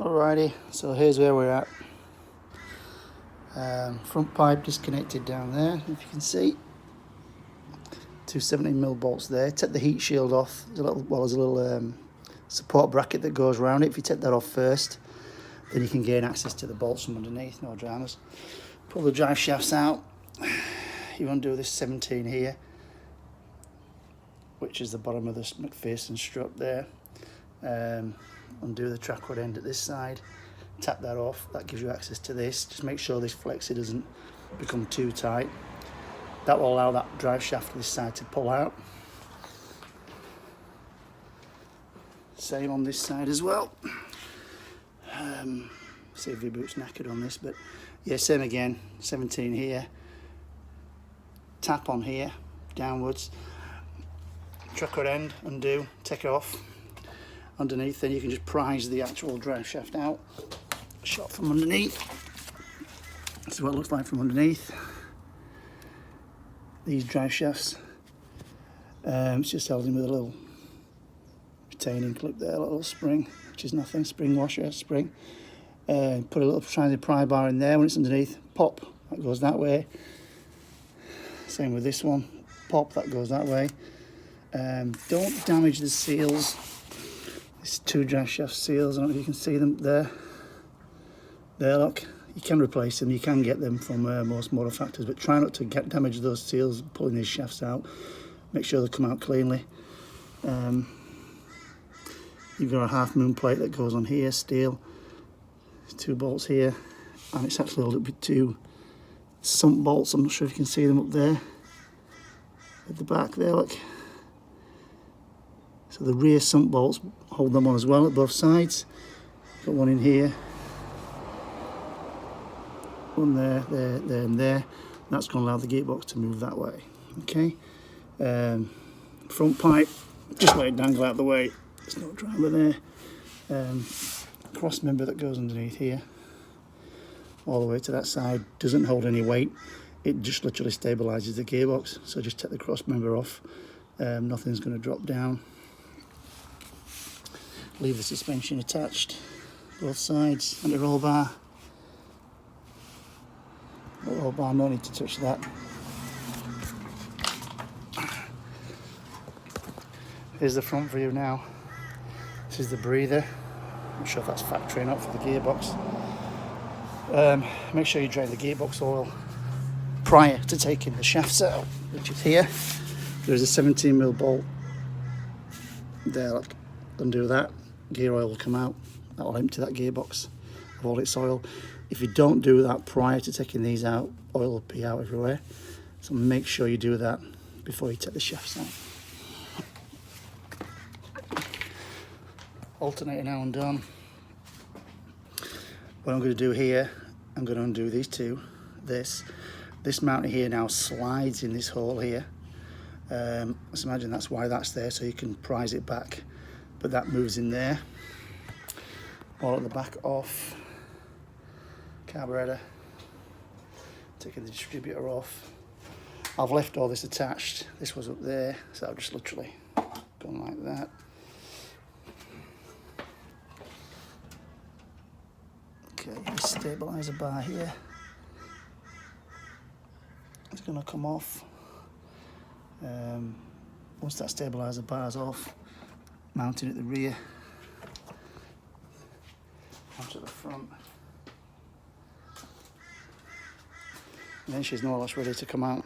Alrighty, so here's where we're at. Front pipe disconnected down there, if you can see. Two 17mm bolts there. Take the heat shield off. There's a little support bracket that goes around it. If you take that off first, then you can gain access to the bolts from underneath, no dramas. Pull the drive shafts out. You undo this 17 here, which is the bottom of the McPherson strut there. Undo the track rod end at this side, tap that off. That gives you access to this. Just make sure this flexi doesn't become too tight. That will allow that drive shaft to this side to pull out. Same on this side as well. See if your boot's knackered on this, but yeah, same again. 17 here, tap on here, downwards. Track rod end, undo, take it off. Underneath, then you can just prise the actual drive shaft out. Shot from underneath. This is what it looks like from underneath. These drive shafts. It's just held in with a little retaining clip there, a little spring, which is nothing. Spring washer, spring. Put a little tiny pry bar in there when it's underneath. Pop, that goes that way. Same with this one. Pop, that goes that way. Don't damage the seals. These two drive shaft seals, I don't know if you can see them there. There, look. You can replace them, you can get them from most motor factories, but try not to damage those seals pulling these shafts out. Make sure they come out cleanly. You've got a half moon plate that goes on here, steel. There's two bolts here, and it's actually held up with two sump bolts. I'm not sure if you can see them up there. At the back there, look. So the rear sump bolts hold them on as well at both sides. Got one in here, one there, and there. And that's going to allow the gearbox to move that way. Okay. Front pipe, just let it dangle out the way. There's no drama there. Cross member that goes underneath here, all the way to that side, doesn't hold any weight. It just literally stabilises the gearbox. So just take the cross member off. Nothing's going to drop down. Leave the suspension attached, both sides, and the roll bar. The roll bar, no need to touch that. Here's the front view now. This is the breather. I'm not sure if that's factory or not for the gearbox. Make sure you drain the gearbox oil prior to taking the shafts out, which is here. There's a 17mm bolt there, look. Undo that. Gear oil will come out. That will empty that gearbox of all its oil. If you don't do that prior to taking these out, oil will be out everywhere. So make sure you do that before you take the shafts out. Alternator now undone. What I'm going to do here, I'm going to undo these two. This mounter here now slides in this hole here. Let's imagine that's why that's there, so you can prise it back. But that moves in there. All at the back off. Carburetor. Taking the distributor off. I've left all this attached. This was up there, so I've just literally gone like that. Okay, this stabiliser bar here. It's going to come off. Once that stabiliser bar's off, mounting at the rear, onto the front, and then she's more or less ready to come out.